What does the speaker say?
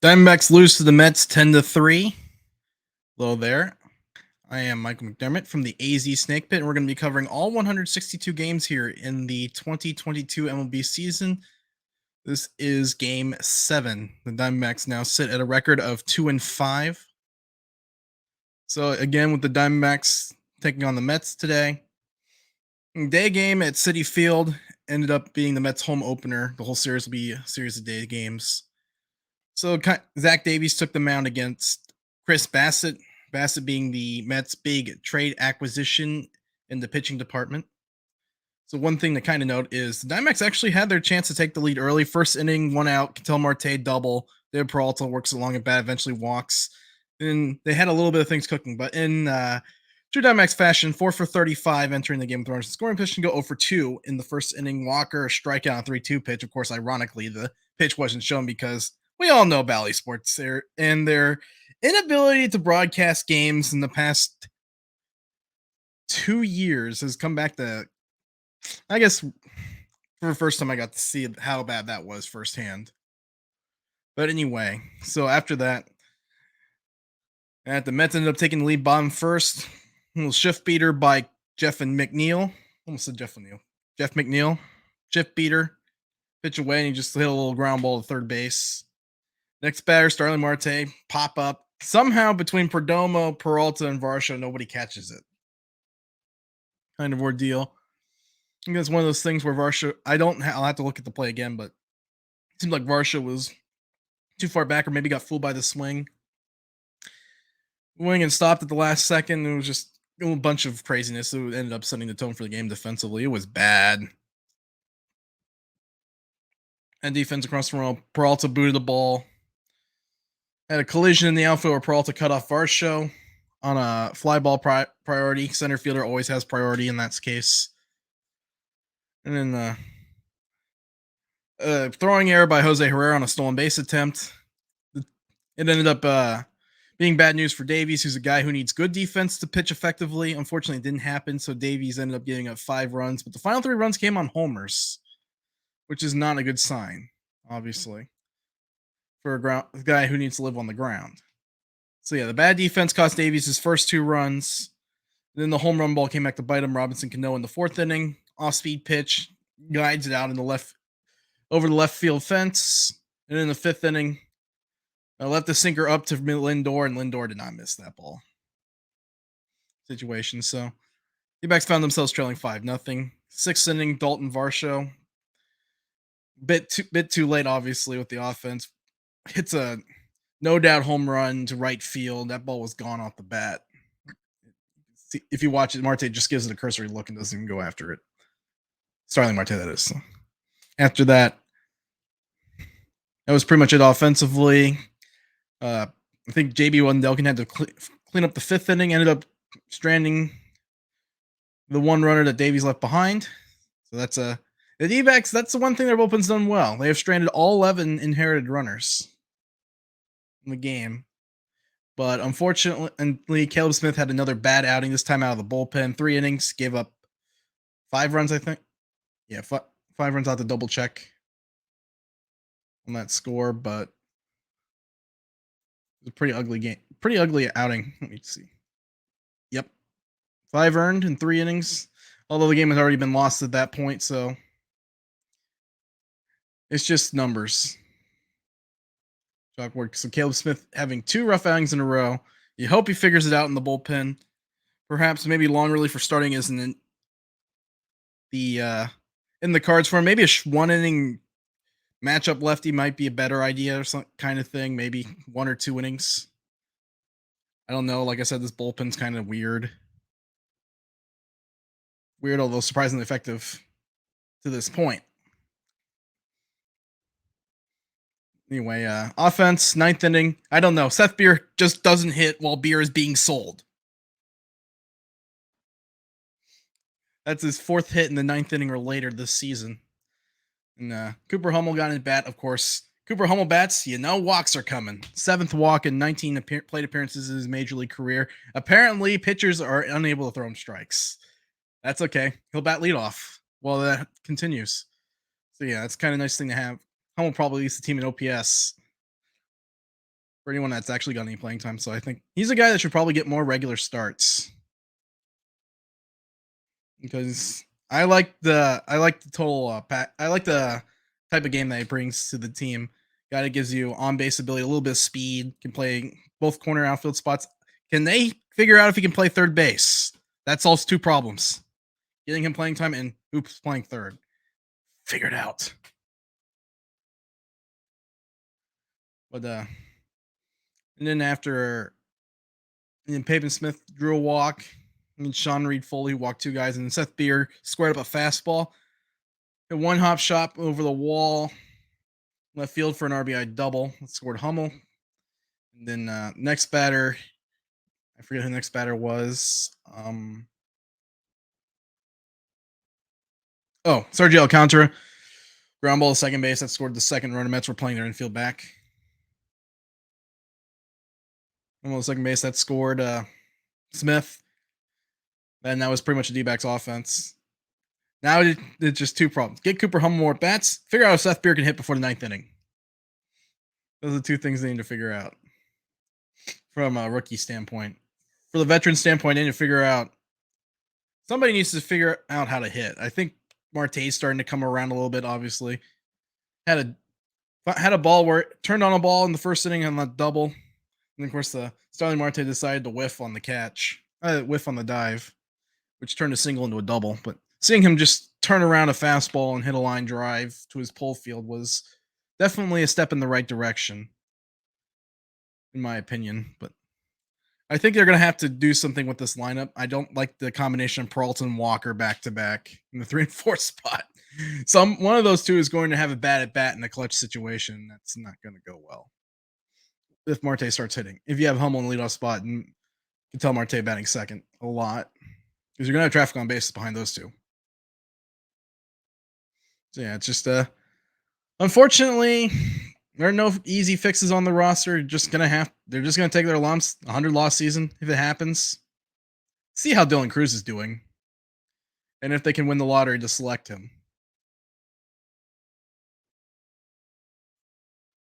Diamondbacks lose to the Mets 10-3. Hello there. I am Michael McDermott from the AZ Snake Pit, and we're going to be covering all 162 games here in the 2022 MLB season. This is Game 7. The Diamondbacks now sit at a record of 2-5. So again, with the Diamondbacks taking on the Mets today. Day game at Citi Field ended up being the Mets' home opener. The whole series will be a series of day games. So Zach Davies took the mound against Chris Bassett. Bassett being the Mets' big trade acquisition in the pitching department. So one thing to kind of note is the Diamondbacks actually had their chance to take the lead early. First inning, 1 out, Ketel Marte double. David Peralta works along at bat, eventually walks. And they had a little bit of things cooking, but in true Diamondbacks fashion, 4 for 35 entering the game with runners in scoring position, go 0 for 2 in the first inning. Walker, a strikeout on 3-2 pitch. Of course, ironically, the pitch wasn't shown because we all know Bally Sports there and their inability to broadcast games in the past 2 years has come back to, I guess, for the first time I got to see how bad that was firsthand. But anyway, so after that, the Mets ended up taking the lead bottom first. A little shift beater by Jeff McNeil. Almost said Jeff McNeil. Jeff McNeil. Shift beater. Pitch away, and he just hit a little ground ball to third base. Next batter, Starling Marte. Pop up. Somehow between Perdomo, Peralta, and Varsho, nobody catches it. Kind of ordeal. I think it's one of those things where Varsho, I'll have to look at the play again, but it seemed like Varsho was too far back or maybe got fooled by the swing. Wing and stopped at the last second. It was just a bunch of craziness. It ended up setting the tone for the game defensively. It was bad. And defense across the row. Peralta booted the ball. Had a collision in the outfield where Peralta cut off Varsho on a fly ball priority. Center fielder always has priority in that case. And then throwing error by Jose Herrera on a stolen base attempt. It ended up being bad news for Davies, who's a guy who needs good defense to pitch effectively. Unfortunately, it didn't happen, so Davies ended up giving up 5 runs, but the final 3 runs came on homers, which is not a good sign, obviously, for a guy who needs to live on the ground. So yeah, the bad defense cost Davies his first 2 runs. Then the home run ball came back to bite him. Robinson Cano in the 4th inning, off-speed pitch, guides it out in the over the left field fence, and in the 5th inning, I left the sinker up to Lindor, and Lindor did not miss that ball situation. So the backs found themselves trailing 5-0. 6th inning, Daulton Varsho. Bit too late, obviously, with the offense. Hits a no doubt home run to right field. That ball was gone off the bat. If you watch it, Marte just gives it a cursory look and doesn't even go after it. Starling Marte, that is. After that was pretty much it offensively. I think JB Wendelken had to clean up the 5th inning, ended up stranding the 1 runner that Davies left behind. So that's the D-backs, that's the one thing their bullpen's done well. They have stranded all 11 inherited runners in the game. But unfortunately, Caleb Smith had another bad outing, this time out of the bullpen. 3 innings, gave up 5 runs, I think. Yeah, 5 runs out to double check on that score, but it was a pretty ugly game. Pretty ugly outing. Let me see. Yep. 5 earned in 3 innings, although the game had already been lost at that point, so it's just numbers. Chalkboard. So Caleb Smith having 2 rough outings in a row. You hope he figures it out in the bullpen. Perhaps maybe long relief for starting isn't in the cards for him. Maybe a 1 inning matchup lefty might be a better idea or some kind of thing. Maybe 1 or 2 innings. I don't know. Like I said, this bullpen's kind of weird. Weird, although surprisingly effective to this point. Anyway, offense, 9th inning. I don't know. Seth Beer just doesn't hit while beer is being sold. That's his 4th hit in the 9th inning or later this season. And Cooper Hummel got in bat, of course. Cooper Hummel bats, walks are coming. 7th walk in 19 plate appearances in his major league career. Apparently, pitchers are unable to throw him strikes. That's okay. He'll bat leadoff while that continues. So yeah, that's kind of a nice thing to have. Hummel probably leads the team in OPS. for anyone that's actually got any playing time. So I think he's a guy that should probably get more regular starts because I like the total pack. I like the type of game that he brings to the team. Guy that gives you on base ability, a little bit of speed, can play both corner outfield spots. Can they figure out if he can play third base? That solves two problems: getting him playing time and oops, playing third. Figure it out. But and then after and then Pavin Smith drew a walk. And Sean Reed Foley walked two guys, and Seth Beer squared up a fastball. A one hop shot over the wall, left field for an RBI double. Scored Hummel. And then next batter, I forget who the next batter was. Sergio Alcantara. Ground ball to second base. That scored the second run. The Mets were playing their infield back. Ground ball to second base. That scored Smith. And that was pretty much a D-backs offense. Now it's just two problems. Get Cooper Hummel more bats. Figure out if Seth Beer can hit before the ninth inning. Those are the two things they need to figure out from a rookie standpoint. For the veteran standpoint, they need to figure out somebody needs to figure out how to hit. I think Marte's starting to come around a little bit. Obviously, had a ball where it turned on a ball in the first inning on the double, and of course the Starling Marte decided to whiff on the catch, whiff on the dive, which turned a single into a double. But seeing him just turn around a fastball and hit a line drive to his pull field was definitely a step in the right direction, in my opinion. But I think they're going to have to do something with this lineup. I don't like the combination of Peralta and Walker back to back in the 3 and 4 spot. One of those two is going to have a bad at bat in a clutch situation. That's not going to go well if Marte starts hitting. If you have Hummel in the leadoff spot, and you can tell Marte batting second a lot because you're going to have traffic on bases behind those two. So yeah, it's just unfortunately there are no easy fixes on the roster. They're just gonna take their lumps. 100 loss season if it happens. See how Dylan Cruz is doing, and if they can win the lottery to select him.